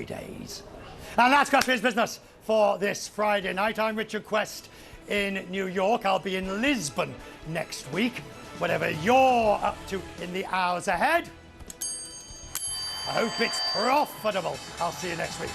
Fridays. And that's Gus Business for this Friday night. I'm Richard Quest in New York. I'll be in Lisbon next week. Whatever you're up to in the hours ahead, I hope it's profitable. I'll see you next week.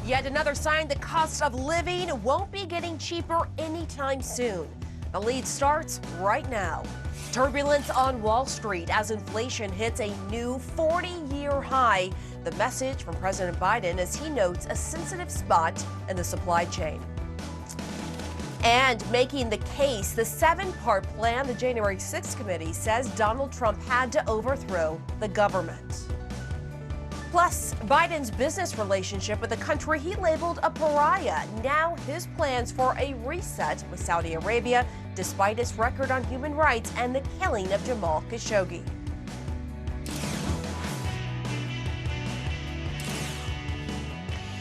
Yet another sign the cost of living won't be getting cheaper anytime soon. The lead starts right now. Turbulence on Wall Street as inflation hits a new 40-year high. The message from President Biden as he notes a sensitive spot in the supply chain. And making the case, the 7-part plan the January 6th committee says Donald Trump had to overthrow the government. Plus, Biden's business relationship with a country he labeled a pariah. Now his plans for a reset with Saudi Arabia, despite its record on human rights and the killing of Jamal Khashoggi.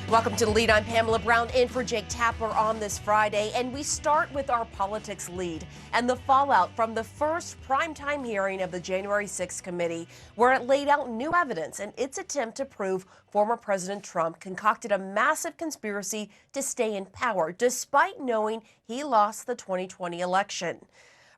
Welcome to The Lead. I'm Pamela Brown, in for Jake Tapper on this Friday, and we start with our politics lead and the fallout from the first primetime hearing of the January 6th committee, where it laid out new evidence in its attempt to prove former President Trump concocted a massive conspiracy to stay in power, despite knowing he lost the 2020 election.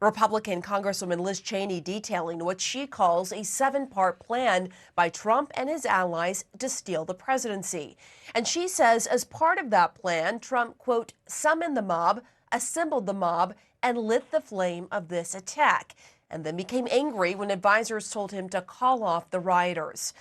Republican Congresswoman Liz Cheney detailing what she calls a 7-part plan by Trump and his allies to steal the presidency. And she says as part of that plan, Trump, quote, summoned the mob, assembled the mob, and lit the flame of this attack, and then became angry when advisors told him to call off the rioters.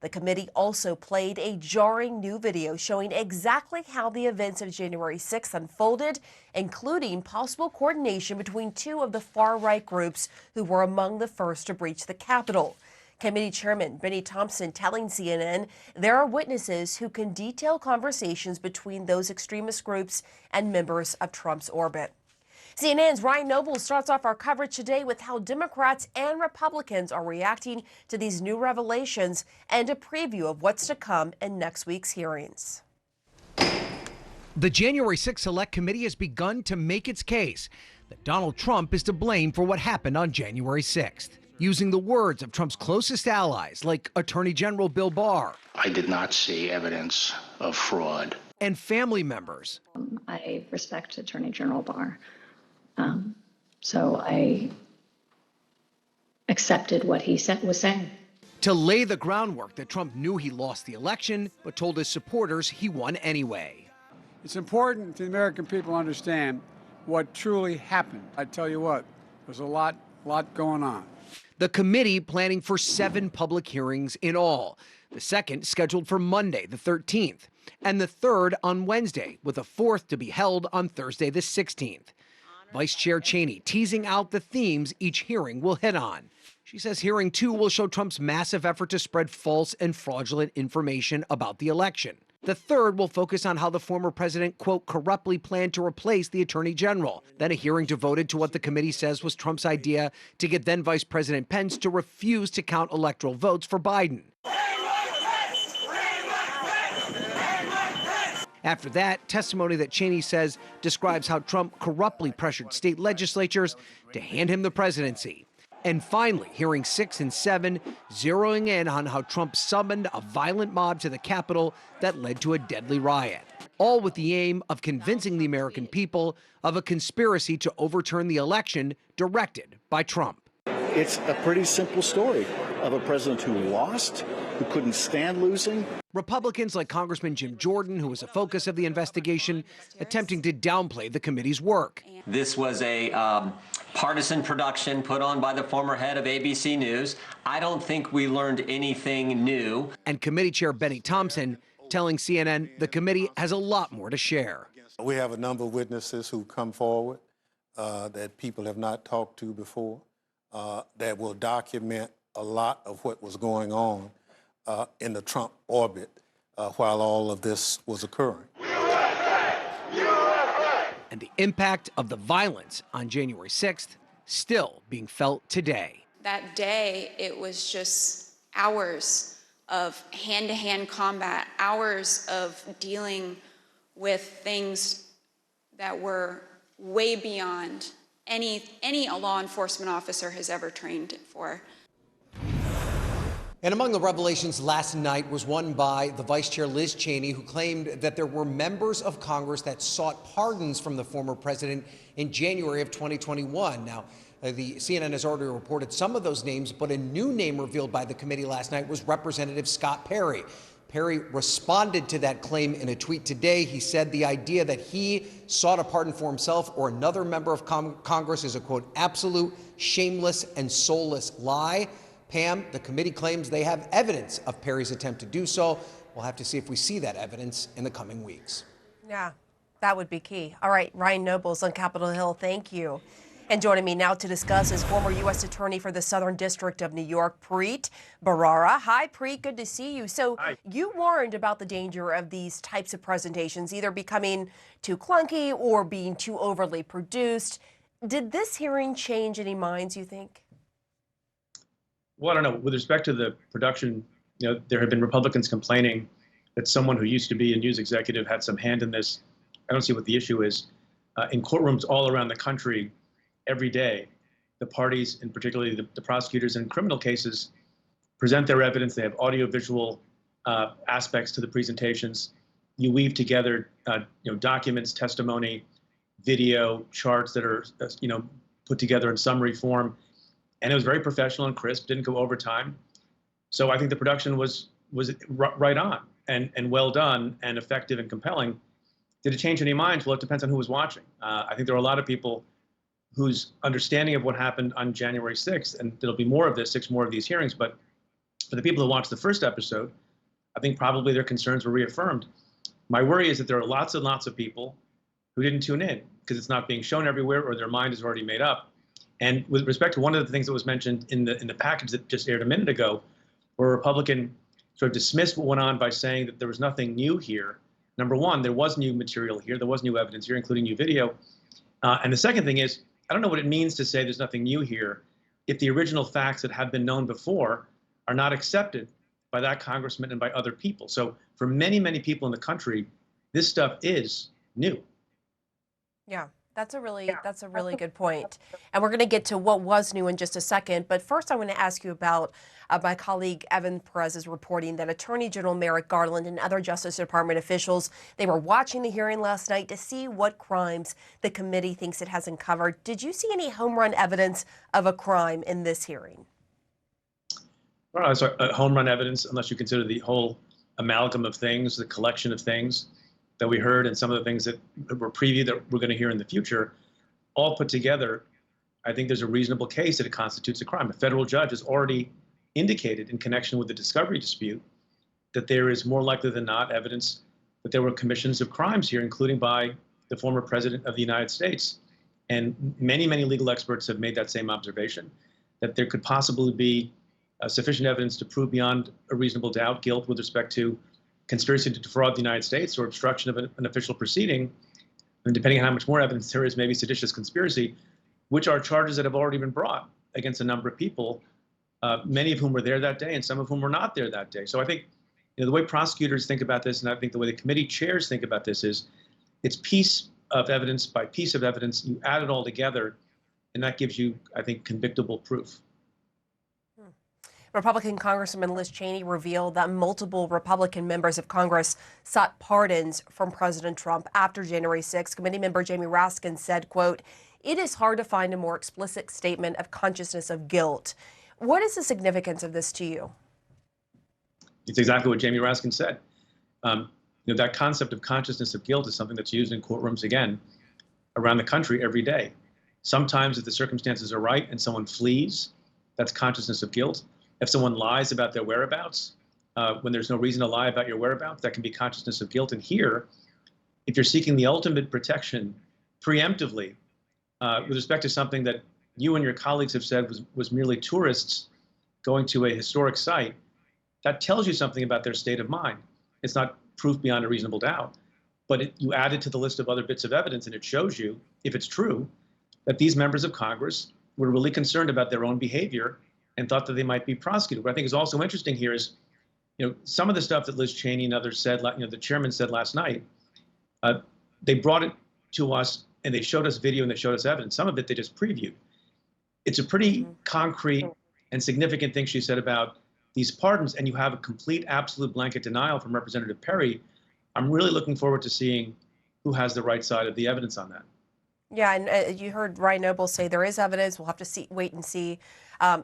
The committee also played a jarring new video showing exactly how the events of January 6th unfolded, including possible coordination between two of the far-right groups who were among the first to breach the Capitol. Committee Chairman Benny Thompson telling CNN there are witnesses who can detail conversations between those extremist groups and members of Trump's orbit. CNN's Ryan Noble starts off our coverage today with how Democrats and Republicans are reacting to these new revelations and a preview of what's to come in next week's hearings. The January 6th Select Committee has begun to make its case that Donald Trump is to blame for what happened on January 6th, using the words of Trump's closest allies like Attorney General Bill Barr. I did not see evidence of fraud. And family members. I respect Attorney General Barr. So I accepted what he was saying. To lay the groundwork that Trump knew he lost the election, but told his supporters he won anyway. It's important to the American people to understand what truly happened. I tell you what, there's a lot going on. The committee planning for 7 public hearings in all. The second scheduled for Monday, the 13th, and the third on Wednesday, with a fourth to be held on Thursday, the 16th. Vice Chair Cheney teasing out the themes each hearing will hit on. She says hearing 2 will show Trump's massive effort to spread false and fraudulent information about the election. The third will focus on how the former president, quote, corruptly planned to replace the attorney general. Then a hearing devoted to what the committee says was Trump's idea to get then Vice President Pence to refuse to count electoral votes for Biden. After that, testimony that Cheney says describes how Trump corruptly pressured state legislatures to hand him the presidency. And finally, hearing 6 and 7, zeroing in on how Trump summoned a violent mob to the Capitol that led to a deadly riot. All with the aim of convincing the American people of a conspiracy to overturn the election directed by Trump. It's a pretty simple story of a president who lost, who couldn't stand losing. Republicans like Congressman Jim Jordan, who was a focus of the investigation, attempting to downplay the committee's work. This was a partisan production put on by the former head of ABC News. I don't think we learned anything new. And Committee Chair Benny Thompson telling CNN the committee has a lot more to share. We have a number of witnesses who come forward that people have not talked to before that will document a lot of what was going on in the Trump orbit while all of this was occurring. And the impact of the violence on January 6th still being felt today. That day, it was just hours of hand-to-hand combat, hours of dealing with things that were way beyond any law enforcement officer has ever trained for. And among the revelations last night was one by the Vice Chair Liz Cheney, who claimed that there were members of Congress that sought pardons from the former president in January of 2021. Now, the CNN has already reported some of those names, but a new name revealed by the committee last night was Representative Scott Perry. Perry responded to that claim in a tweet today. He said the idea that he sought a pardon for himself or another member of Congress is a, quote, absolute, shameless, and soulless lie. Pam, the committee claims they have evidence of Perry's attempt to do so. We'll have to see if we see that evidence in the coming weeks. Yeah, that would be key. All right, Ryan Nobles on Capitol Hill, thank you. And joining me now to discuss is former U.S. Attorney for the Southern District of New York, Preet Bharara. Hi, Preet, good to see you. So you warned about the danger of these types of presentations either becoming too clunky or being too overly produced. Did this hearing change any minds, you think? Well, I don't know. With respect to the production, there have been Republicans complaining that someone who used to be a news executive had some hand in this. I don't see what the issue is. In courtrooms all around the country, every day, the parties, and particularly the prosecutors in criminal cases, present their evidence. They have audio-visual aspects to the presentations. You weave together, documents, testimony, video, charts that are, put together in summary form. And it was very professional and crisp, didn't go over time. So I think the production was right on and well done and effective and compelling. Did it change any minds? Well, it depends on who was watching. I think there are a lot of people whose understanding of what happened on January 6th, and there'll be more of this, 6 more of these hearings, but for the people who watched the first episode, I think probably their concerns were reaffirmed. My worry is that there are lots and lots of people who didn't tune in because it's not being shown everywhere or their mind is already made up. And with respect to one of the things that was mentioned in the package that just aired a minute ago, where a Republican sort of dismissed what went on by saying that there was nothing new here. Number one, there was new material here. There was new evidence here, including new video. And the second thing is, I don't know what it means to say there's nothing new here if the original facts that have been known before are not accepted by that congressman and by other people. So for many, many people in the country, this stuff is new. Yeah. That's a really good point. And we're going to get to what was new in just a second. But first, I want to ask you about my colleague Evan Perez's reporting that Attorney General Merrick Garland and other Justice Department officials, they were watching the hearing last night to see what crimes the committee thinks it has uncovered. Did you see any home run evidence of a crime in this hearing? Well, so home run evidence, unless you consider the whole amalgam of things, the collection of things that we heard and some of the things that were previewed that we're going to hear in the future, all put together, I think there's a reasonable case that it constitutes a crime. A federal judge has already indicated in connection with the discovery dispute that there is more likely than not evidence that there were commissions of crimes here, including by the former president of the United States. And many, many legal experts have made that same observation, that there could possibly be sufficient evidence to prove beyond a reasonable doubt guilt with respect to conspiracy to defraud the United States or obstruction of an official proceeding, and depending on how much more evidence there is, maybe seditious conspiracy, which are charges that have already been brought against a number of people, many of whom were there that day and some of whom were not there that day. So I think the way prosecutors think about this, and I think the way the committee chairs think about this is it's piece of evidence by piece of evidence. You add it all together, and that gives you, I think, convictable proof. Republican Congresswoman Liz Cheney revealed that multiple Republican members of Congress sought pardons from President Trump after January 6th. Committee member Jamie Raskin said, quote, "It is hard to find a more explicit statement of consciousness of guilt." What is the significance of this to you? It's exactly what Jamie Raskin said. That concept of consciousness of guilt is something that's used in courtrooms, again, around the country every day. Sometimes if the circumstances are right and someone flees, that's consciousness of guilt. If someone lies about their whereabouts, when there's no reason to lie about your whereabouts, that can be consciousness of guilt. And here, if you're seeking the ultimate protection preemptively with respect to something that you and your colleagues have said was merely tourists going to a historic site, that tells you something about their state of mind. It's not proof beyond a reasonable doubt, but you add it to the list of other bits of evidence, and it shows you, if it's true, that these members of Congress were really concerned about their own behavior and thought that they might be prosecuted. What I think is also interesting here is, some of the stuff that Liz Cheney and others said, the chairman said last night, they brought it to us and they showed us video and they showed us evidence. Some of it they just previewed. It's a pretty concrete and significant thing she said about these pardons, and you have a complete, absolute blanket denial from Representative Perry. I'm really looking forward to seeing who has the right side of the evidence on that. Yeah, and you heard Ryan Noble say there is evidence. We'll have to wait and see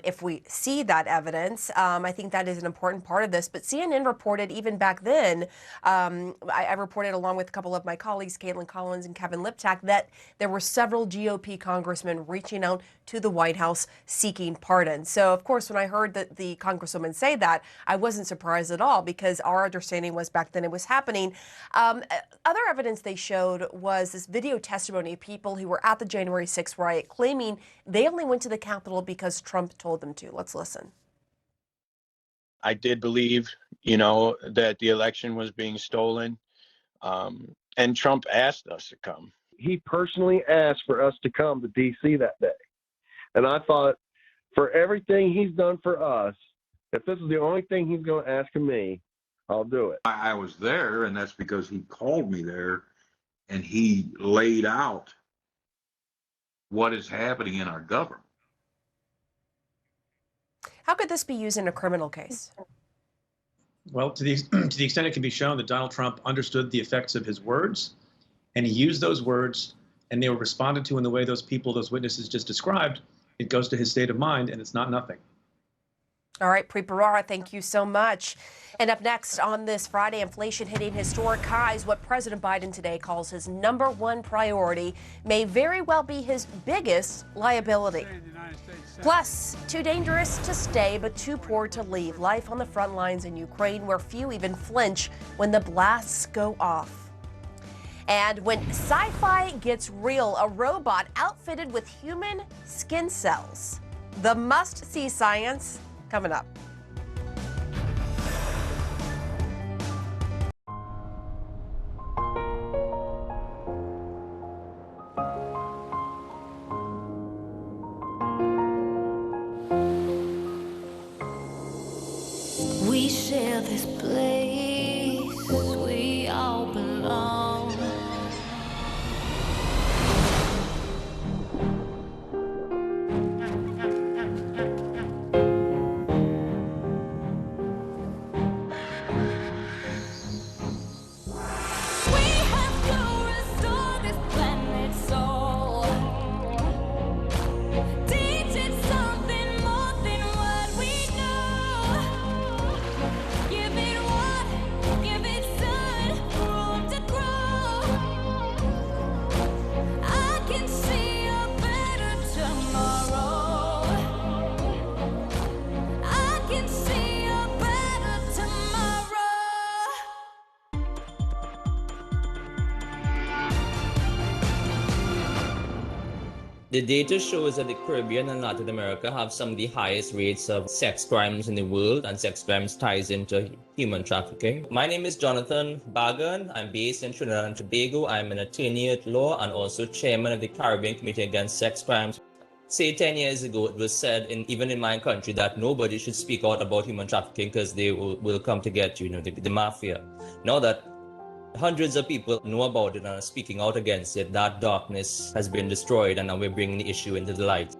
if we see that evidence. I think that is an important part of this. But CNN reported even back then, I reported along with a couple of my colleagues, Caitlin Collins and Kevin Liptak, that there were several GOP congressmen reaching out to the White House seeking pardons. So, of course, when I heard that the congresswoman say that, I wasn't surprised at all because our understanding was back then it was happening. Other evidence they showed was this video testimony of people who were at the January 6th riot claiming they only went to the Capitol because Trump told them to. Let's listen. I did believe, that the election was being stolen, and Trump asked us to come. He personally asked for us to come to D.C. that day. And I thought, for everything he's done for us, if this is the only thing he's going to ask of me, I'll do it. I was there, and that's because he called me there, and he laid out what is happening in our government. How could this be used in a criminal case? Well, to the extent it can be shown that Donald Trump understood the effects of his words, and he used those words, and they were responded to in the way those witnesses just described, it goes to his state of mind, and it's not nothing. All right, Preet Bharara, thank you so much. And up next on this Friday, inflation hitting historic highs. What President Biden today calls his #1 priority may very well be his biggest liability. Plus, too dangerous to stay, but too poor to leave. Life on the front lines in Ukraine, where few even flinch when the blasts go off. And when sci-fi gets real, a robot outfitted with human skin cells. The must-see science coming up. We share this place, we all belong. The data shows that the Caribbean and Latin America have some of the highest rates of sex crimes in the world, and sex crimes ties into human trafficking. My name is Jonathan Bagan. I'm based in Trinidad and Tobago. I'm an attorney at law and also chairman of the Caribbean Committee Against Sex Crimes. Say 10 years ago, it was said, even in my country, that nobody should speak out about human trafficking because they will come to get you, the mafia. Now that hundreds of people know about it and are speaking out against it, that darkness has been destroyed, and now we're bringing the issue into the light.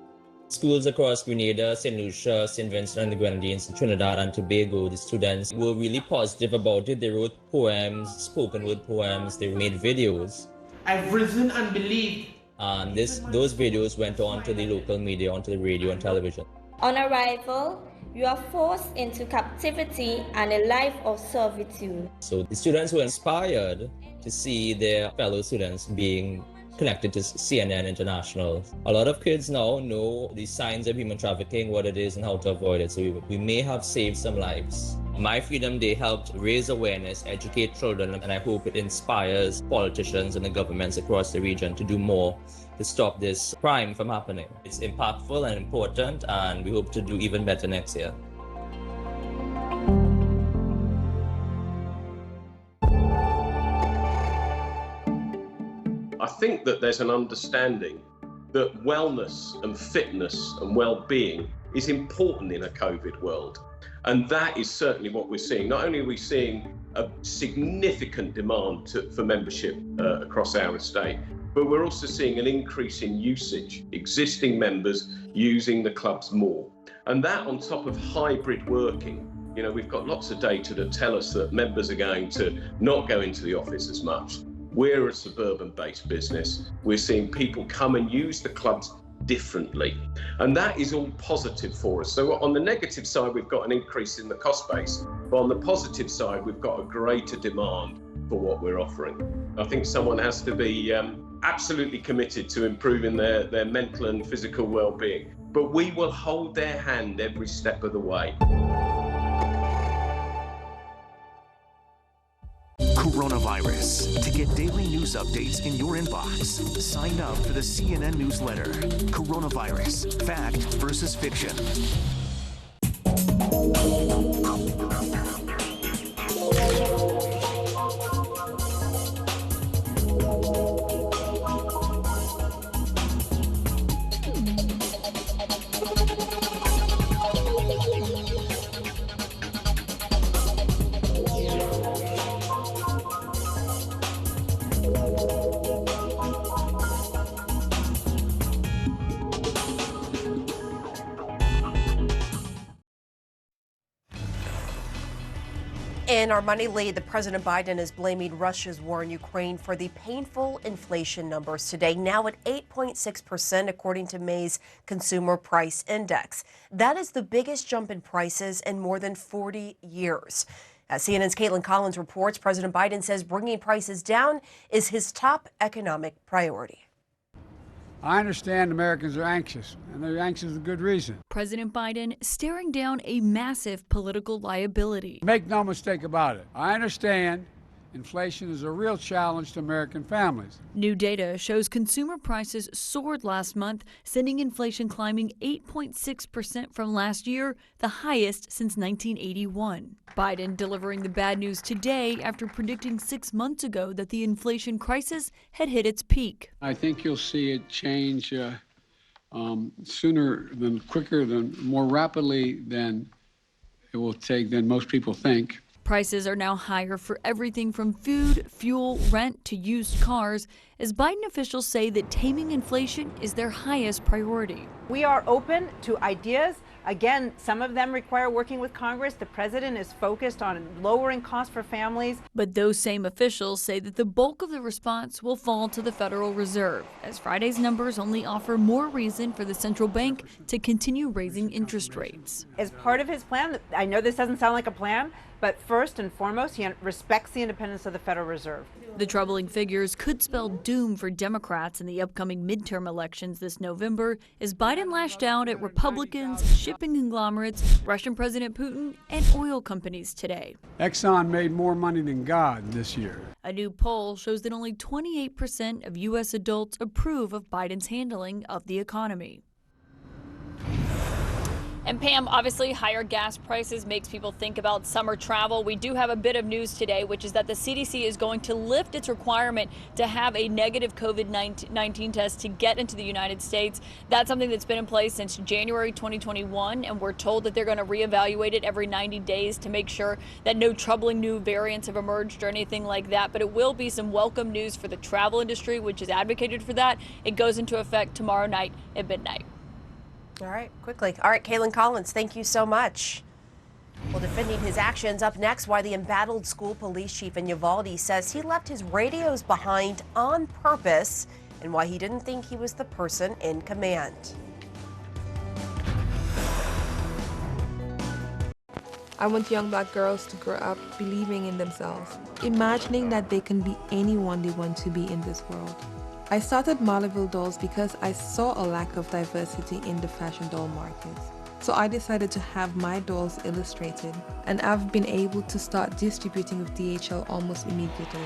Schools across Grenada, St. Lucia, St. Vincent and the Grenadines, Trinidad and Tobago, the students were really positive about it. They wrote poems, spoken word poems, they made videos. I've risen and believed. And those videos went on to the local media, onto the radio and television. On arrival, you are forced into captivity and a life of servitude. So the students were inspired to see their fellow students being connected to CNN International. A lot of kids now know the signs of human trafficking, what it is and how to avoid it. So we may have saved some lives. My Freedom Day helped raise awareness, educate children, and I hope it inspires politicians and the governments across the region to do more to stop this crime from happening. It's impactful and important, and we hope to do even better next year. I think that there's an understanding that wellness and fitness and well-being is important in a COVID world. And that is certainly what we're seeing. Not only are we seeing a significant demand for membership across our estate, but we're also seeing an increase in usage, existing members using the clubs more. And that on top of hybrid working. You know, we've got lots of data that tell us that members are going to not go into the office as much. We're a suburban-based business. We're seeing people come and use the clubs differently. And that is all positive for us. So on the negative side, we've got an increase in the cost base. But on the positive side, we've got a greater demand for what we're offering. I think someone has to be absolutely committed to improving their mental and physical well-being. But we will hold their hand every step of the way. Coronavirus. To get daily news updates in your inbox, sign up for the CNN newsletter. Coronavirus. Fact versus fiction. In our money lead, the President Biden is blaming Russia's war in Ukraine for the painful inflation numbers today, now at 8.6%, according to May's Consumer Price Index. That is the biggest jump in prices in more than 40 years. As CNN's Caitlin Collins reports, President Biden says bringing prices down is his top economic priority. I understand Americans are anxious, and they're anxious for good reason. President Biden staring down a massive political liability. Make no mistake about it. I understand inflation is a real challenge to American families. New data shows consumer prices soared last month, sending inflation climbing 8.6% from last year, the highest since 1981. Biden delivering the bad news today after predicting 6 months ago that the inflation crisis had hit its peak. I think you'll see it change sooner than quicker, than more rapidly than it will take than most people think. Prices are now higher for everything from food, fuel, rent to used cars, as Biden officials say that taming inflation is their highest priority. We are open to ideas. Again, some of them require working with Congress. The president is focused on lowering costs for families. But those same officials say that the bulk of the response will fall to the Federal Reserve, as Friday's numbers only offer more reason for the central bank to continue raising interest rates. As part of his plan, I know this doesn't sound like a plan, but first and foremost, he respects the independence of the Federal Reserve. The troubling figures could spell doom for Democrats in the upcoming midterm elections this November, as Biden lashed out at Republicans, shipping conglomerates, Russian President Putin, and oil companies today. Exxon made more money than God this year. A new poll shows that only 28% of U.S. adults approve of Biden's handling of the economy. And Pam, obviously higher gas prices makes people think about summer travel. We do have a bit of news today, which is that the CDC is going to lift its requirement to have a negative COVID-19 test to get into the United States. That's something that's been in place since January 2021, and we're told that they're going to reevaluate it every 90 days to make sure that no troubling new variants have emerged or anything like that. But it will be some welcome news for the travel industry, which has advocated for that. It goes into effect tomorrow night at midnight. All right, quickly. All right, Caitlin Collins, thank you so much. Well, defending his actions, up next, why the embattled school police chief in Uvalde says he left his radios behind on purpose and why he didn't think he was the person in command. I want young black girls to grow up believing in themselves, imagining that they can be anyone they want to be in this world. I started Marleyville Dolls because I saw a lack of diversity in the fashion doll market. So I decided to have my dolls illustrated, and I've been able to start distributing with DHL almost immediately.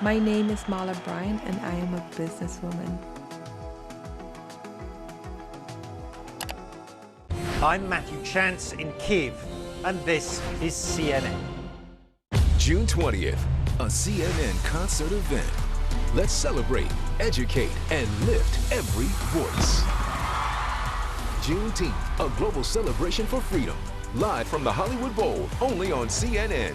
My name is Marla Bryant, and I am a businesswoman. I'm Matthew Chance in Kyiv, and this is CNN. June 20th, a CNN concert event. Let's celebrate, educate, and lift every voice. Juneteenth, a global celebration for freedom. Live from the Hollywood Bowl, only on CNN.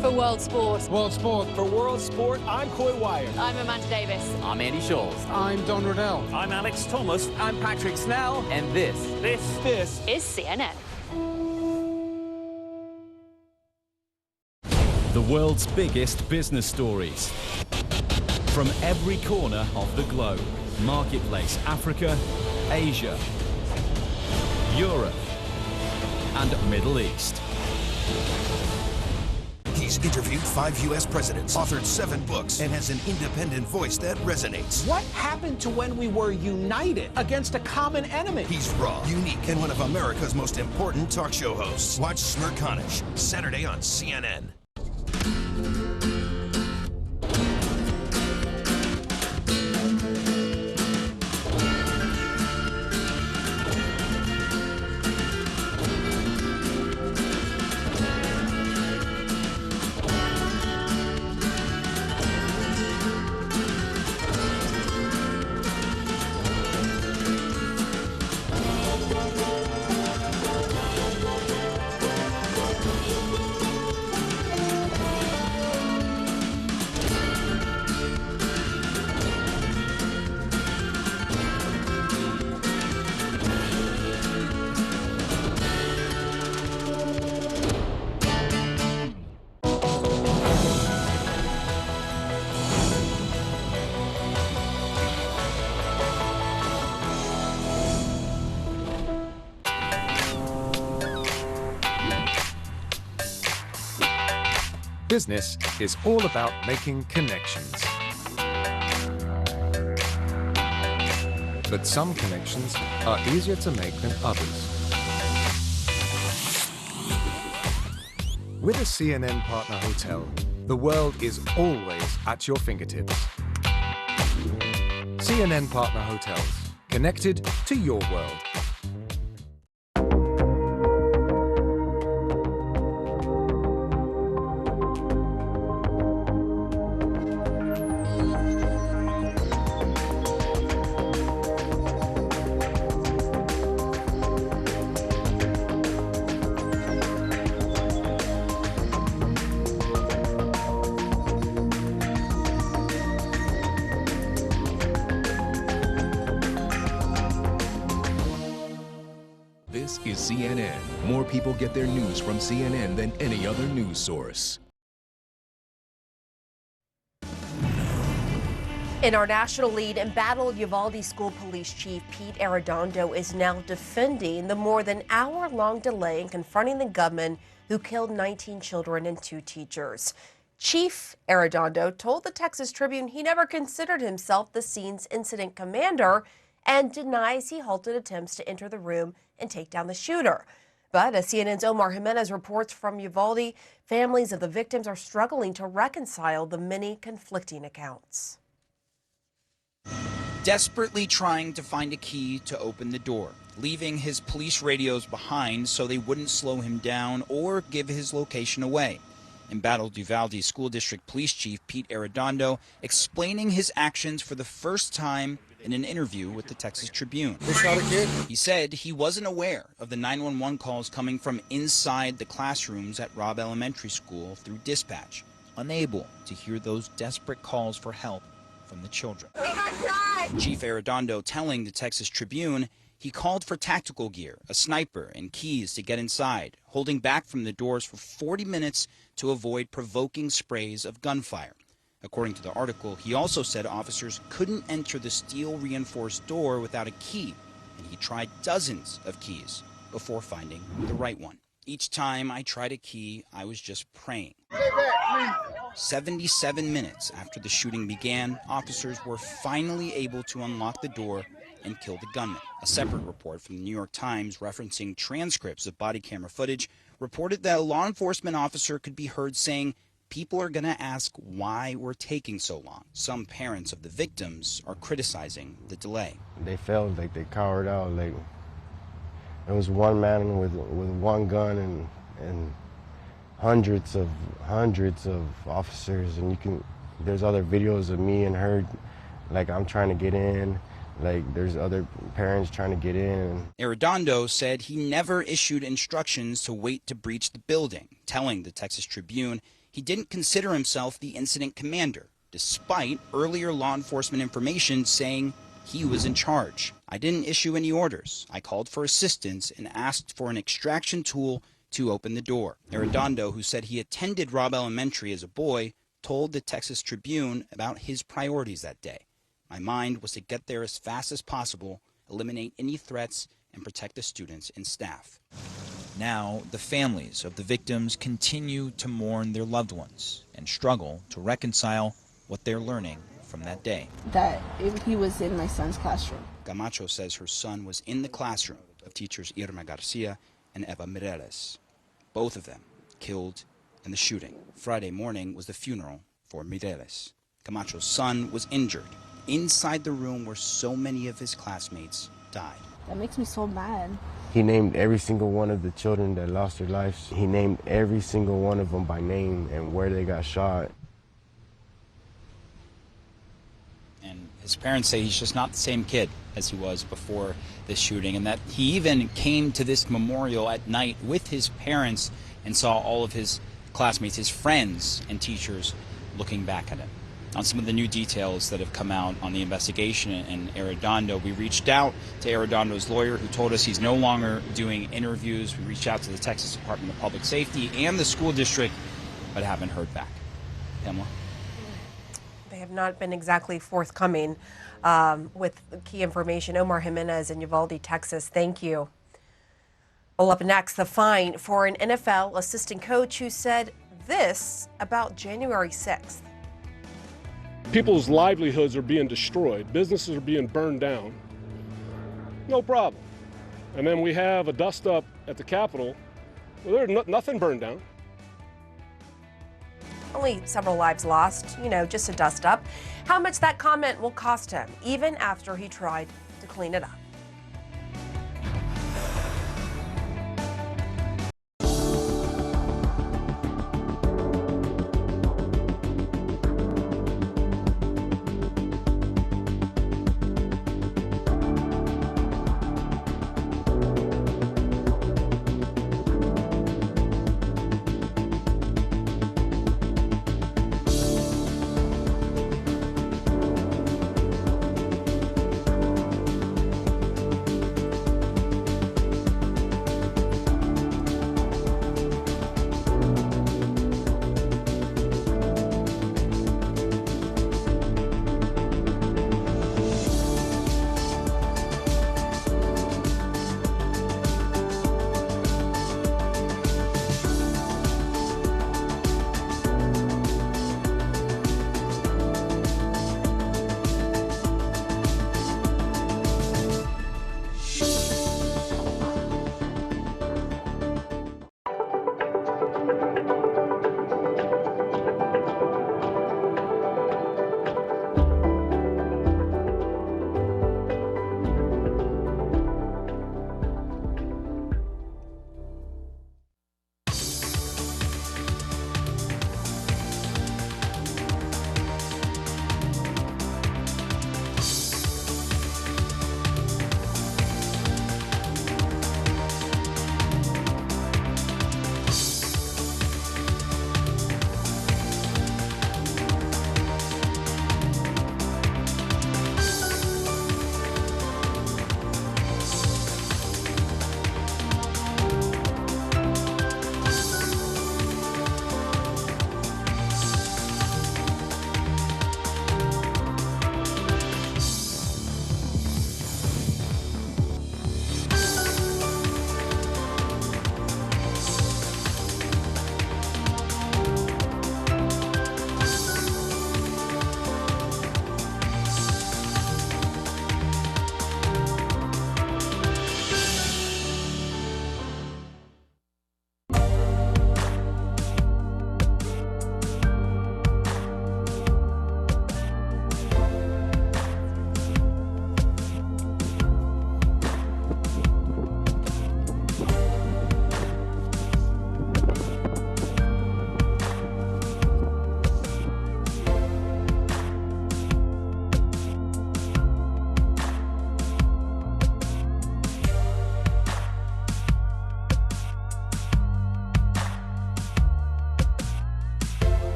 For World Sport. World Sport. For World Sport, I'm Coy Wire. I'm Amanda Davis. I'm Andy Scholes. I'm Don Riddell. I'm Alex Thomas. I'm Patrick Snell. And this is CNN. The world's biggest business stories. From every corner of the globe. Marketplace Africa, Asia, Europe, and Middle East. He's interviewed 5 U.S. presidents, authored 7 books, and has an independent voice that resonates. What happened to when we were united against a common enemy? He's raw, unique, and one of America's most important talk show hosts. Watch Smerconish, Saturday on CNN. Business is all about making connections. But some connections are easier to make than others. With a CNN partner hotel, the world is always at your fingertips. CNN partner hotels, connected to your world. This is CNN. More people get their news from CNN than any other news source. In our national lead, embattled Uvalde School Police Chief Pete Arredondo is now defending the more than hour-long delay in confronting the gunman who killed 19 children and 2 teachers. Chief Arredondo told the Texas Tribune he never considered himself the scene's incident commander and denies he halted attempts to enter the room and take down the shooter. But as CNN's Omar Jimenez reports from Uvalde, families of the victims are struggling to reconcile the many conflicting accounts. Desperately trying to find a key to open the door, leaving his police radios behind so they wouldn't slow him down or give his location away. Embattled Uvalde School District Police Chief Pete Arredondo explaining his actions for the first time in an interview with the Texas Tribune. He said he wasn't aware of the 911 calls coming from inside the classrooms at Robb Elementary School through dispatch, unable to hear those desperate calls for help from the children. Chief Arredondo telling the Texas Tribune He called for tactical gear, a sniper, and keys to get inside, holding back from the doors for 40 minutes to avoid provoking sprays of gunfire. According to the article, he also said officers couldn't enter the steel-reinforced door without a key, and he tried dozens of keys before finding the right one. Each time I tried a key, I was just praying. 77 minutes after the shooting began, officers were finally able to unlock the door and kill the gunman. A separate report from the New York Times referencing transcripts of body camera footage reported that a law enforcement officer could be heard saying, "People are going to ask why we're taking so long." Some parents of the victims are criticizing the delay. They felt like they cowered out. Like it was one man with one gun and hundreds of officers, and there's other videos of me and her, like I'm trying to get in. Like, there's other parents trying to get in. Arredondo said he never issued instructions to wait to breach the building, telling the Texas Tribune he didn't consider himself the incident commander, despite earlier law enforcement information saying he was in charge. "I didn't issue any orders. I called for assistance and asked for an extraction tool to open the door." Arredondo, who said he attended Robb Elementary as a boy, told the Texas Tribune about his priorities that day. "My mind was to get there as fast as possible, eliminate any threats, and protect the students and staff." Now, the families of the victims continue to mourn their loved ones and struggle to reconcile what they're learning from that day. That he was in my son's classroom. Camacho says her son was in the classroom of teachers Irma Garcia and Eva Mireles, both of them killed in the shooting. Friday morning was the funeral for Mireles. Camacho's son was injured inside the room where so many of his classmates died. That makes me so mad. He named every single one of the children that lost their lives. He named every single one of them by name and where they got shot. And his parents say he's just not the same kid as he was before this shooting, and that he even came to this memorial at night with his parents and saw all of his classmates, his friends and teachers looking back at him. On some of the new details that have come out on the investigation in Arredondo, we reached out to Arredondo's lawyer, who told us he's no longer doing interviews. We reached out to the Texas Department of Public Safety and the school district, but haven't heard back. Pamela? They have not been exactly forthcoming with key information. Omar Jimenez in Uvalde, Texas, thank you. Well, up next, the fine for an NFL assistant coach who said this about January 6th. People's livelihoods are being destroyed. Businesses are being burned down. No problem. And then we have a dust-up at the Capitol. Well, there's nothing burned down. Only several lives lost, just a dust-up. How much that comment will cost him, even after he tried to clean it up.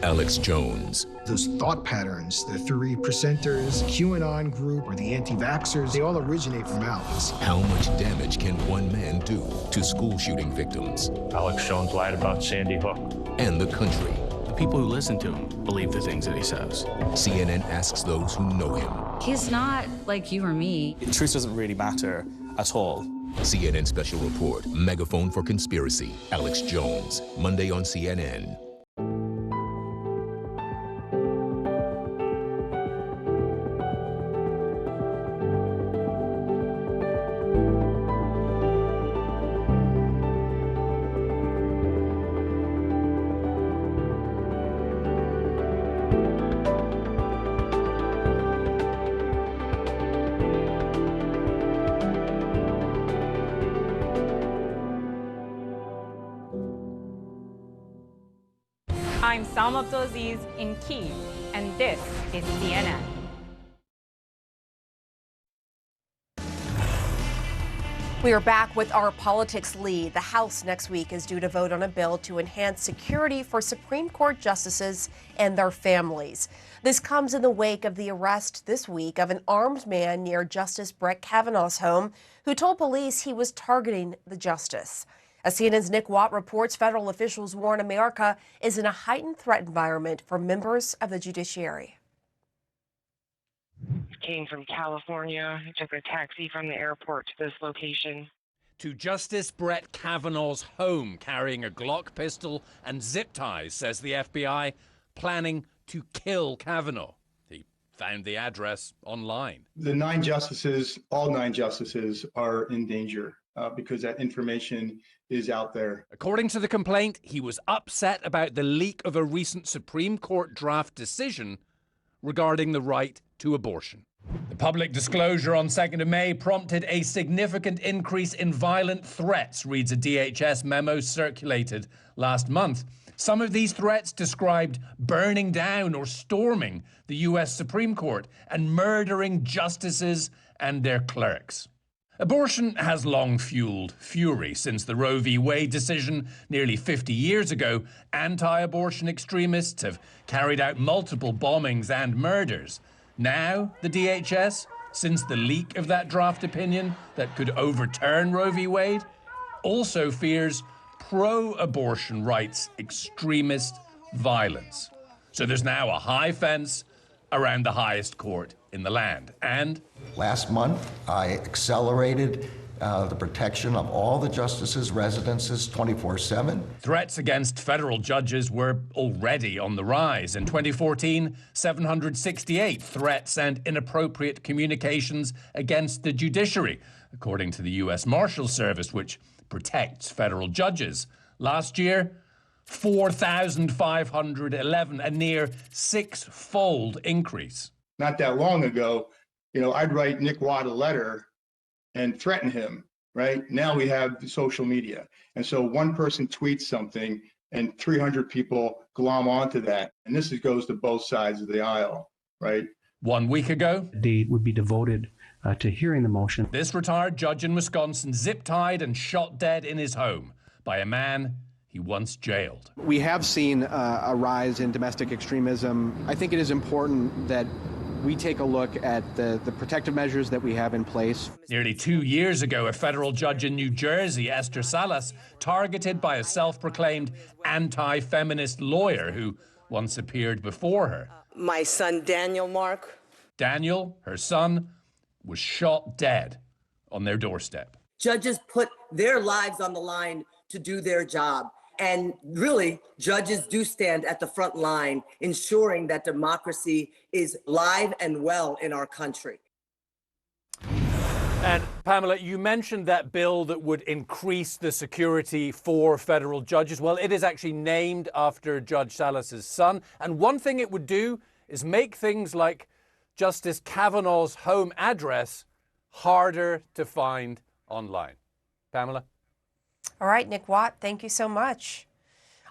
Alex Jones. Those thought patterns, the three percenters, QAnon group, or the anti-vaxxers, they all originate from Alex. How much damage can one man do to school shooting victims? Alex Jones lied about Sandy Hook. And the country. The people who listen to him believe the things that he says. CNN asks those who know him. He's not like you or me. Truth doesn't really matter at all. CNN Special Report, Megaphone for Conspiracy. Alex Jones, Monday on CNN. I'm Salma Abdulaziz in Kyiv, and this is CNN. We are back with our politics lead. The House next week is due to vote on a bill to enhance security for Supreme Court justices and their families. This comes in the wake of the arrest this week of an armed man near Justice Brett Kavanaugh's home who told police he was targeting the justice. As CNN's Nick Watt reports, federal officials warn America is in a heightened threat environment for members of the judiciary. Came from California, took a taxi from the airport to this location. To Justice Brett Kavanaugh's home, carrying a Glock pistol and zip ties, says the FBI, planning to kill Kavanaugh. He found the address online. The all nine justices are in danger because that information is out there. According to the complaint, he was upset about the leak of a recent Supreme Court draft decision regarding the right to abortion. The public disclosure on 2nd of May prompted a significant increase in violent threats, reads a DHS memo circulated last month. Some of these threats described burning down or storming the U.S. Supreme Court and murdering justices and their clerks. Abortion has long fueled fury. Since the Roe v. Wade decision nearly 50 years ago, anti-abortion extremists have carried out multiple bombings and murders. Now, the DHS, since the leak of that draft opinion that could overturn Roe v. Wade, also fears pro-abortion rights extremist violence. So there's now a high fence around the highest court in the land. And last month, I accelerated the protection of all the justices' residences 24/7. Threats against federal judges were already on the rise. In 2014, 768 threats and inappropriate communications against the judiciary, according to the U.S. Marshal Service, which protects federal judges. Last year, 4,511, a near six-fold increase. Not that long ago, I'd write Nick Watt a letter and threaten him, right? Now we have social media. And so one person tweets something and 300 people glom onto that. And this goes to both sides of the aisle, right? 1 week ago, a day would be devoted to hearing the motion. This retired judge in Wisconsin zip-tied and shot dead in his home by a man he once jailed. We have seen a rise in domestic extremism. I think it is important that we take a look at the protective measures that we have in place. Nearly 2 years ago, a federal judge in New Jersey, Esther Salas, targeted by a self-proclaimed anti-feminist lawyer who once appeared before her. My son, Daniel Mark. Daniel, her son, was shot dead on their doorstep. Judges put their lives on the line to do their job. And really, judges do stand at the front line, ensuring that democracy is live and well in our country. And Pamela, you mentioned that bill that would increase the security for federal judges. Well, it is actually named after Judge Salas's son. And one thing it would do is make things like Justice Kavanaugh's home address harder to find online. Pamela? All right, Nick Watt, thank you so much.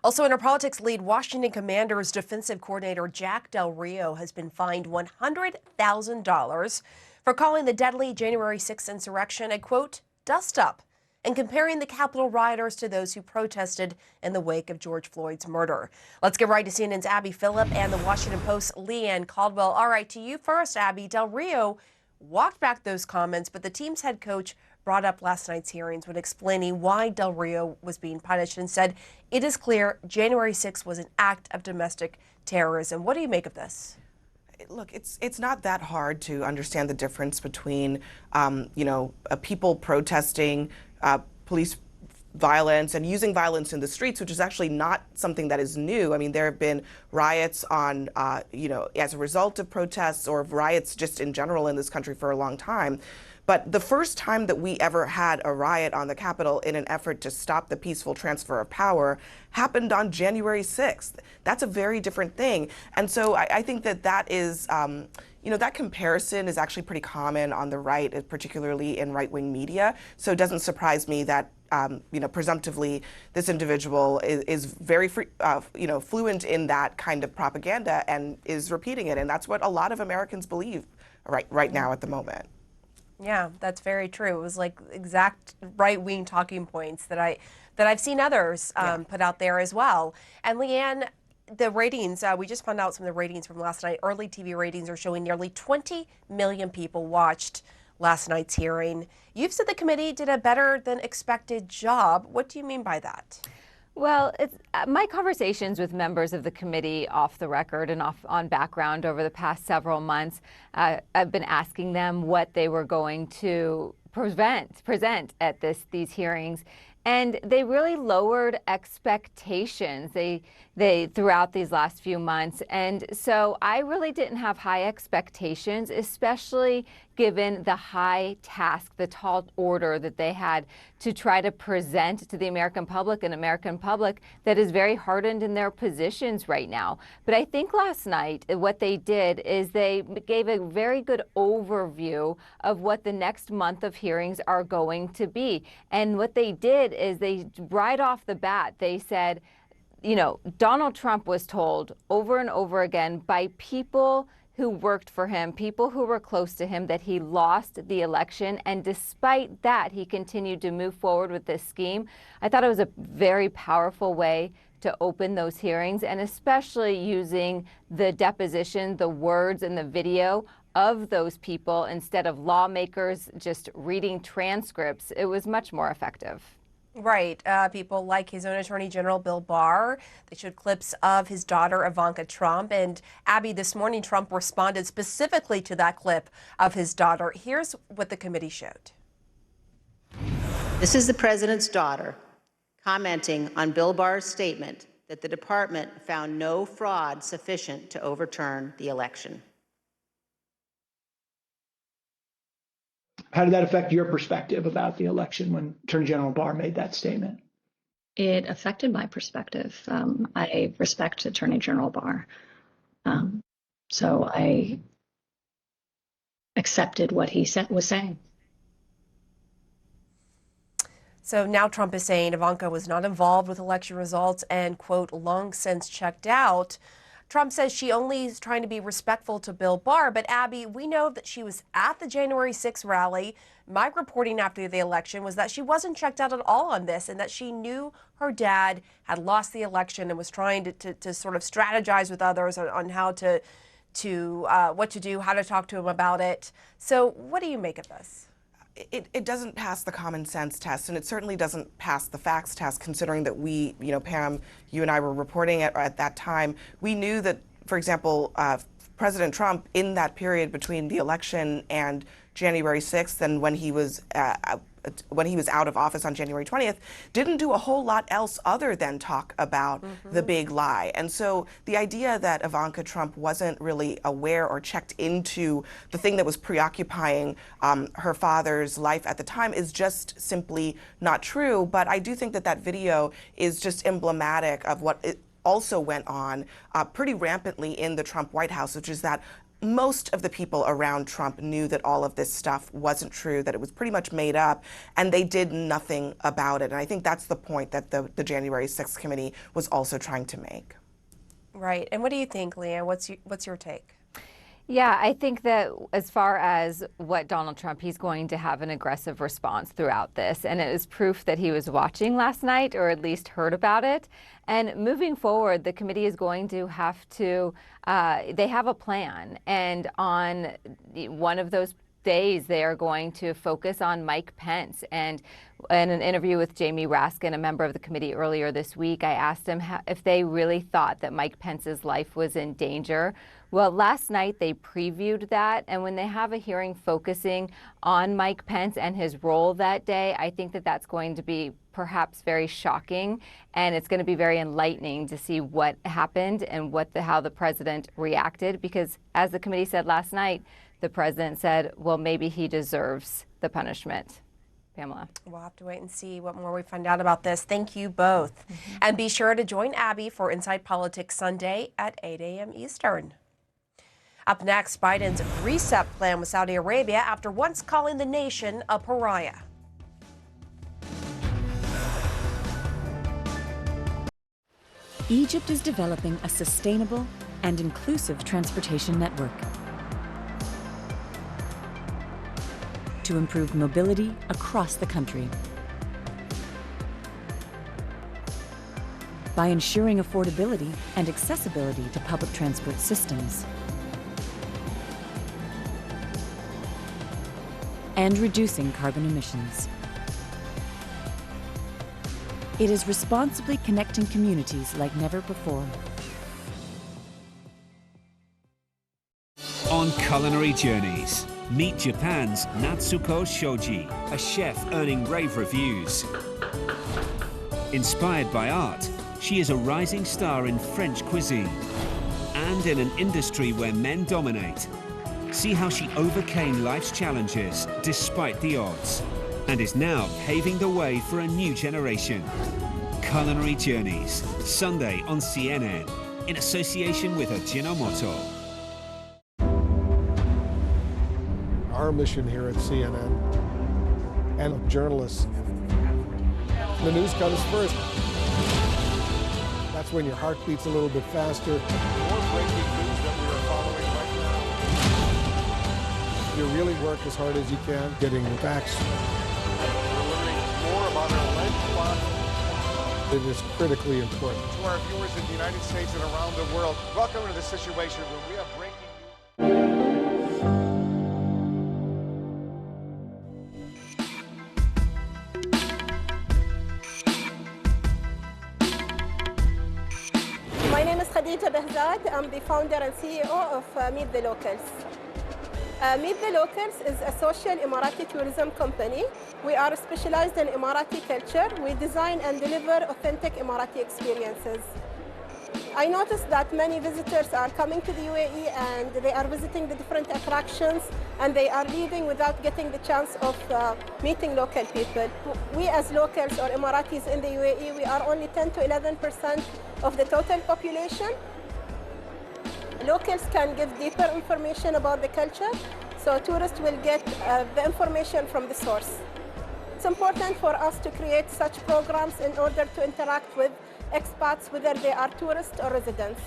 Also in our politics lead, Washington Commanders defensive coordinator Jack Del Rio has been fined $100,000 for calling the deadly January 6th insurrection a, quote, dust-up, and comparing the Capitol rioters to those who protested in the wake of George Floyd's murder. Let's get right to CNN's Abby Phillip and the Washington Post's Leanne Caldwell. All right, to you first, Abby. Del Rio walked back those comments, but the team's head coach brought up last night's hearings when explaining why Del Rio was being punished and said, it is clear January 6th was an act of domestic terrorism. What do you make of this? Look, it's not that hard to understand the difference between, people protesting police violence and using violence in the streets, which is actually not something that is new. I mean, there have been riots on, as a result of protests or riots just in general in this country for a long time. But the first time that we ever had a riot on the Capitol in an effort to stop the peaceful transfer of power happened on January 6th. That's a very different thing. And so I think that is, that comparison is actually pretty common on the right, particularly in right-wing media. So it doesn't surprise me that presumptively, this individual is very fluent in that kind of propaganda and is repeating it. And that's what a lot of Americans believe right now at the moment. Yeah, that's very true. It was like exact right-wing talking points that I've seen others put out there as well. And Leanne, the ratings, we just found out some of the ratings from last night. Early TV ratings are showing nearly 20 million people watched last night's hearing. You've said the committee did a better than expected job. What do you mean by that? Well, it's my conversations with members of the committee off the record and on background over the past several months, I've been asking them what they were going to present at these hearings. And they really lowered expectations they throughout these last few months. And so I really didn't have high expectations, especially given the high task, the tall order that they had to try to present to the American public, an American public that is very hardened in their positions right now. But I think last night what they did is they gave a very good overview of what the next month of hearings are going to be. And what they did is they, right off the bat, they said, Donald Trump was told over and over again by people who worked for him, people who were close to him, that he lost the election. And despite that, he continued to move forward with this scheme. I thought it was a very powerful way to open those hearings, and especially using the deposition, the words and the video of those people instead of lawmakers just reading transcripts. It was much more effective. Right. People like his own Attorney General, Bill Barr. They showed clips of his daughter, Ivanka Trump. And Abby, this morning, Trump responded specifically to that clip of his daughter. Here's what the committee showed. This is the president's daughter commenting on Bill Barr's statement that the department found no fraud sufficient to overturn the election. How did that affect your perspective about the election when Attorney General Barr made that statement? It affected my perspective. I respect Attorney General Barr. So I accepted what he was saying. So now Trump is saying Ivanka was not involved with election results and, quote, long since checked out. Trump says she only is trying to be respectful to Bill Barr. But, Abby, we know that she was at the January 6th rally. My reporting after the election was that she wasn't checked out at all on this and that she knew her dad had lost the election and was trying to sort of strategize with others on how what to do, how to talk to him about it. So what do you make of this? It doesn't pass the common sense test, and it certainly doesn't pass the facts test, considering that we, Pam, you and I were reporting at that time. We knew that, for example, President Trump, in that period between the election and January 6th and when he was out of office on January 20th, didn't do a whole lot else other than talk about the big lie. And so the idea that Ivanka Trump wasn't really aware or checked into the thing that was preoccupying her father's life at the time is just simply not true. But I do think that video is just emblematic of what also went on pretty rampantly in the Trump White House, which is that most of the people around Trump knew that all of this stuff wasn't true, that it was pretty much made up, and they did nothing about it. And I think that's the point that the January 6th committee was also trying to make. Right. And what do you think, Leanne? What's your take? Yeah, I think that as far as what Donald Trump, he's going to have an aggressive response throughout this. And it was proof that he was watching last night, or at least heard about it. And moving forward, the committee is going to have to, they have a plan. And on one of those days, they are going to focus on Mike Pence. And in an interview with Jamie Raskin, a member of the committee earlier this week, I asked him if they really thought that Mike Pence's life was in danger. Well, last night they previewed that, and when they have a hearing focusing on Mike Pence and his role that day, I think that that's going to be perhaps very shocking, and it's going to be very enlightening to see what happened and how the president reacted, because as the committee said last night, the president said, well, maybe he deserves the punishment. Pamela. We'll have to wait and see what more we find out about this. Thank you both. And be sure to join Abby for Inside Politics Sunday at 8 a.m. Eastern. Up next, Biden's reset plan with Saudi Arabia after once calling the nation a pariah. Egypt is developing a sustainable and inclusive transportation network to improve mobility across the country. By ensuring affordability and accessibility to public transport systems, and reducing carbon emissions. It is responsibly connecting communities like never before. On Culinary Journeys, meet Japan's Natsuko Shoji, a chef earning rave reviews. Inspired by art, she is a rising star in French cuisine and in an industry where men dominate. See how she overcame life's challenges despite the odds and is now paving the way for a new generation. Culinary Journeys, Sunday on CNN, in association with Ajinomoto. Our mission here at CNN and journalists, the news comes first. That's when your heart beats a little bit faster. More breaking news that we are following right now. You really work as hard as you can, getting the facts. We're learning more about our alleged plot. It is critically important. To our viewers in the United States and around the world, welcome to the Situation Room. We have breaking news. My name is Khadija Behzad. I'm the founder and CEO of Meet the Locals. Meet the Locals is a social Emirati tourism company. We are specialized in Emirati culture. We design and deliver authentic Emirati experiences. I noticed that many visitors are coming to the UAE and they are visiting the different attractions and they are leaving without getting the chance of meeting local people. We as locals or Emiratis in the UAE, we are only 10 to 11% of the total population. Locals can give deeper information about the culture, so tourists will get the information from the source. It's important for us to create such programs in order to interact with expats, whether they are tourists or residents.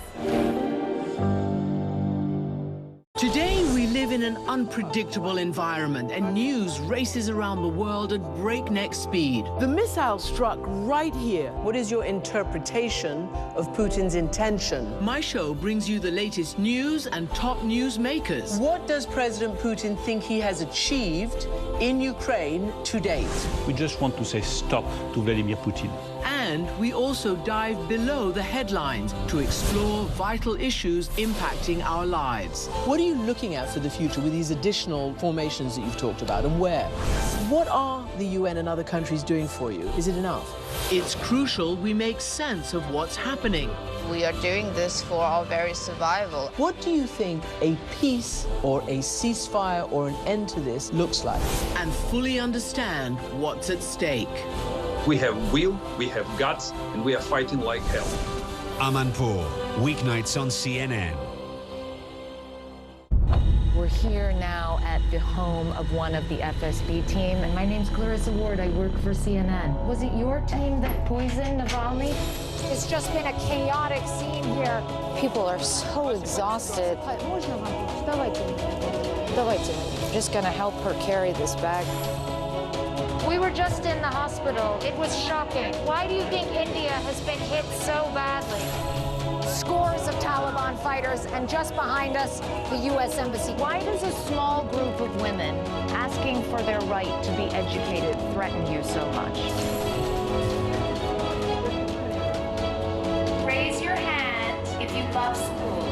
Today, we live in an unpredictable environment, and news races around the world at breakneck speed. The missile struck right here. What is your interpretation of Putin's intention? My show brings you the latest news and top news makers. What does President Putin think he has achieved in Ukraine to date? We just want to say stop to Vladimir Putin. And we also dive below the headlines to explore vital issues impacting our lives. What are you looking at for the future with these additional formations that you've talked about, and where? What are the UN and other countries doing for you? Is it enough? It's crucial we make sense of what's happening. We are doing this for our very survival. What do you think a peace or a ceasefire or an end to this looks like? And fully understand what's at stake. We have will, we have guts, and we are fighting like hell. Amanpour, weeknights on CNN. We're here now at the home of one of the FSB team, and my name's Clarissa Ward. I work for CNN. Was it your team that poisoned Navalny? It's just been a chaotic scene here. People are so exhausted. I'm just going to help her carry this bag. We were just in the hospital. It was shocking. Why do you think India has been hit so badly? Scores of Taliban fighters, and just behind us, the U.S. Embassy. Why does a small group of women asking for their right to be educated threaten you so much? Raise your hand if you love school.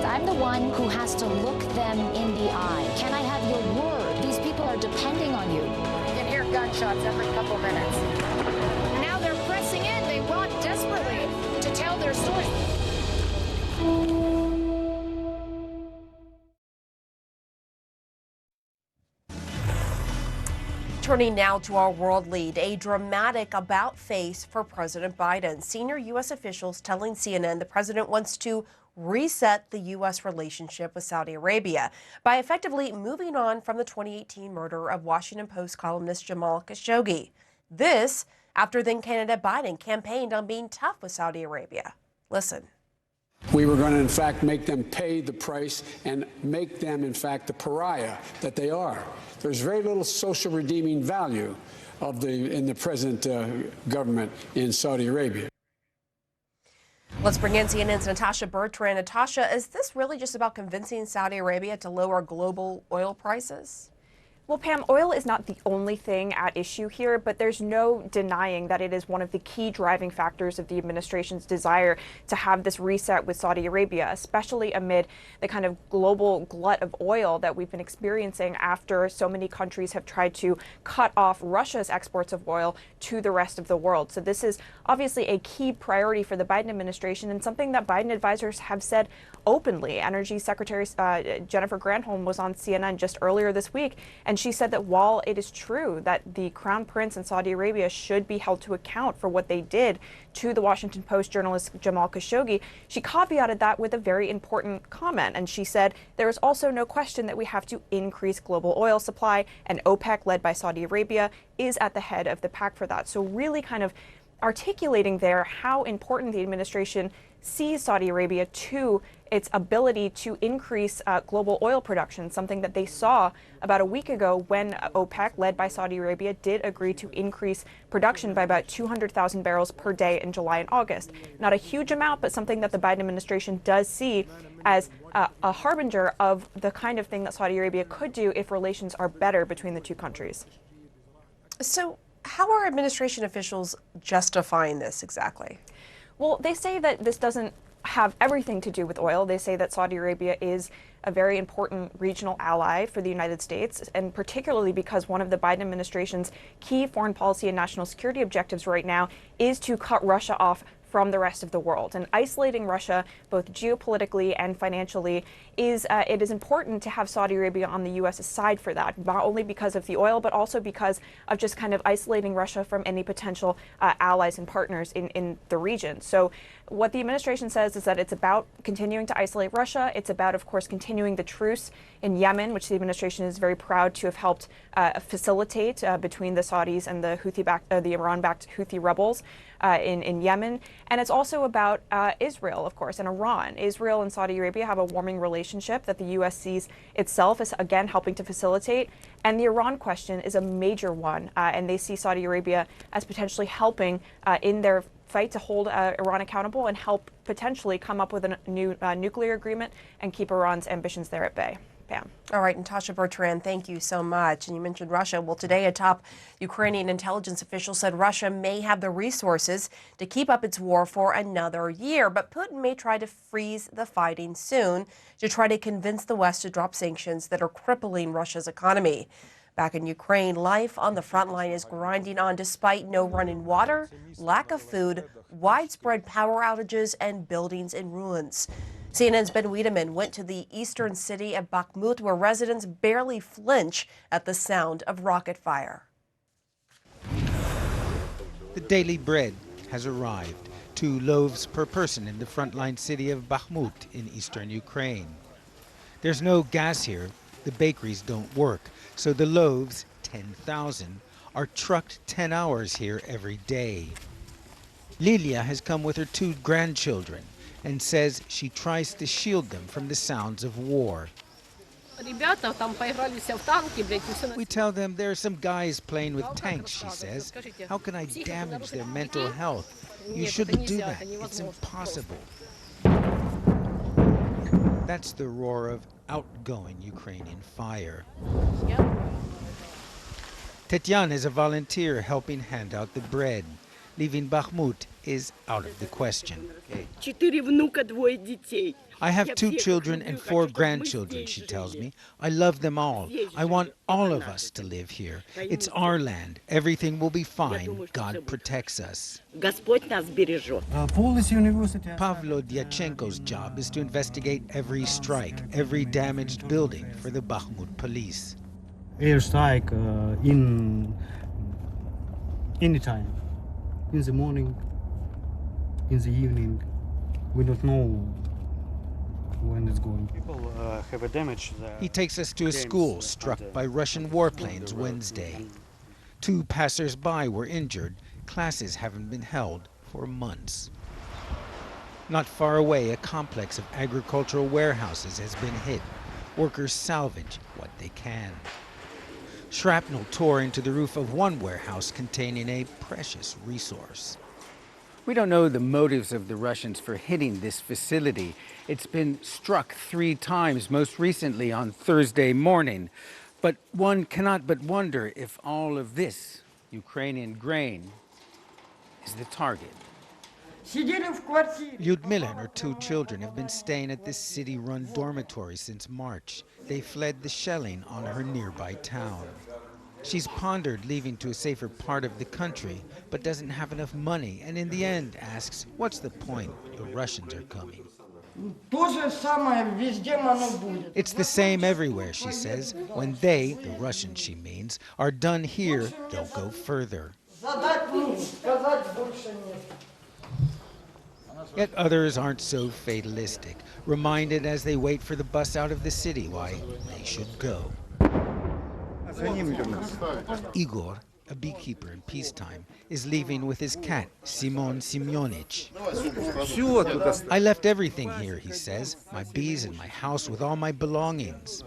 I'm the one who has to look them in the eye. Can I have your word? These people are depending on you. You can hear gunshots every couple minutes. Now they're pressing in. They want desperately to tell their story. Turning now to our world lead, a dramatic about-face for President Biden. Senior U.S. officials telling CNN the president wants to reset the U.S. relationship with Saudi Arabia by effectively moving on from the 2018 murder of Washington Post columnist Jamal Khashoggi. This after then-candidate Biden campaigned on being tough with Saudi Arabia. Listen. We were going to, in fact, make them pay the price and make them, in fact, the pariah that they are. There's very little social redeeming value in the present government in Saudi Arabia. Let's bring in CNN's Natasha Bertrand. Natasha, is this really just about convincing Saudi Arabia to lower global oil prices? Well, Pam, oil is not the only thing at issue here, but there's no denying that it is one of the key driving factors of the administration's desire to have this reset with Saudi Arabia, especially amid the kind of global glut of oil that we've been experiencing after so many countries have tried to cut off Russia's exports of oil to the rest of the world. So this is obviously a key priority for the Biden administration and something that Biden advisors have said openly. Energy Secretary Jennifer Granholm was on CNN just earlier this week, and she said that while it is true that the Crown Prince in Saudi Arabia should be held to account for what they did to the Washington Post journalist Jamal Khashoggi, she caveated that with a very important comment. And she said, there is also no question that we have to increase global oil supply, and OPEC, led by Saudi Arabia, is at the head of the pack for that. So really kind of articulating there how important the administration sees Saudi Arabia to its ability to increase global oil production, something that they saw about a week ago when OPEC, led by Saudi Arabia, did agree to increase production by about 200,000 barrels per day in July and August. Not a huge amount, but something that the Biden administration does see as a harbinger of the kind of thing that Saudi Arabia could do if relations are better between the two countries. So how are administration officials justifying this exactly? Well, they say that this doesn't have everything to do with oil. They say that Saudi Arabia is a very important regional ally for the United States, and particularly because one of the Biden administration's key foreign policy and national security objectives right now is to cut Russia off from the rest of the world. And isolating Russia, both geopolitically and financially, it is important to have Saudi Arabia on the U.S.'s side for that, not only because of the oil, but also because of just kind of isolating Russia from any potential allies and partners in the region. So what the administration says is that it's about continuing to isolate Russia. It's about, of course, continuing the truce in Yemen, which the administration is very proud to have helped facilitate between the Saudis and the Iran-backed Houthi rebels in Yemen. And it's also about Israel, of course, and Iran. Israel and Saudi Arabia have a warming relationship that the U.S. sees itself as, again, helping to facilitate. And the Iran question is a major one, and they see Saudi Arabia as potentially helping in their fight to hold Iran accountable and help potentially come up with a new nuclear agreement and keep Iran's ambitions there at bay. Pam. All right, Natasha Bertrand, thank you so much. And you mentioned Russia. Well, today a top Ukrainian intelligence official said Russia may have the resources to keep up its war for another year, but Putin may try to freeze the fighting soon to try to convince the West to drop sanctions that are crippling Russia's economy. Back in Ukraine, life on the front line is grinding on despite no running water, lack of food, widespread power outages, and buildings in ruins. CNN's Ben Wiedemann went to the eastern city of Bakhmut, where residents barely flinch at the sound of rocket fire. The daily bread has arrived, 2 loaves per person in the frontline city of Bakhmut in eastern Ukraine. There's no gas here. The bakeries don't work, so the loaves, 10,000, are trucked 10 hours here every day. Lilia has come with her 2 grandchildren and says she tries to shield them from the sounds of war. We tell them there are some guys playing with tanks, she says. How can I damage their mental health? You shouldn't do that. It's impossible. That's the roar of outgoing Ukrainian fire. Tetiana is a volunteer helping hand out the bread. Leaving Bakhmut is out of the question. I have 2 children and 4 grandchildren, she tells me. I love them all. I want all of us to live here. It's our land. Everything will be fine. God protects us. Pavlo Dyachenko's job is to investigate every strike, every damaged building for the Bakhmut police. Airstrike in any time, in the morning, in the evening. We don't know when it's going. People have a damage. He takes us to a school struck by Russian warplanes Wednesday. 2 passers-by were injured. Classes haven't been held for months. Not far away, a complex of agricultural warehouses has been hit. Workers salvage what they can. Shrapnel tore into the roof of one warehouse containing a precious resource. We don't know the motives of the Russians for hitting this facility. It's been struck 3 times, most recently on Thursday morning. But one cannot but wonder if all of this Ukrainian grain is the target. Lyudmila and her 2 children have been staying at this city-run dormitory since March. They fled the shelling on her nearby town. She's pondered leaving to a safer part of the country, but doesn't have enough money, and in the end asks, what's the point? The Russians are coming. It's the same everywhere, she says. When they, the Russians she means, are done here, they'll go further. Yet others aren't so fatalistic, reminded as they wait for the bus out of the city why they should go. Igor, a beekeeper in peacetime, is leaving with his cat, Simon Simyonich. I left everything here, he says, my bees and my house with all my belongings.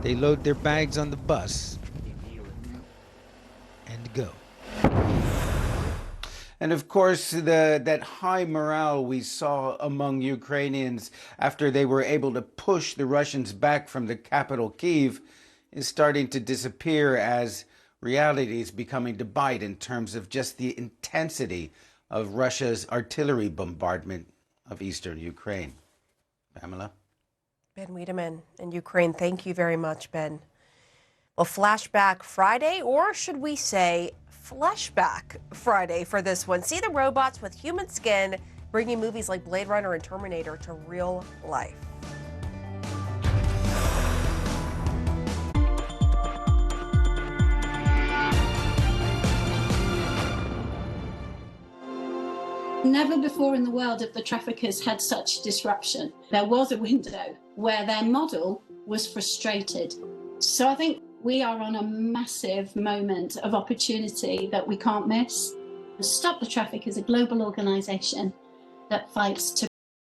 They load their bags on the bus and go. And of course, that high morale we saw among Ukrainians after they were able to push the Russians back from the capital, Kyiv, is starting to disappear as reality is becoming to bite in terms of just the intensity of Russia's artillery bombardment of eastern Ukraine. Pamela? Ben Wiedemann in Ukraine. Thank you very much, Ben. Well, Flashback Friday, or should we say Fleshback Friday for this one. See the robots with human skin bringing movies like Blade Runner and Terminator to real life. Never before in the world have the traffickers had such disruption. There was a window where their model was frustrated. So I think we are on a massive moment of opportunity that we can't miss. Stop the Traffic is a global organisation that fights to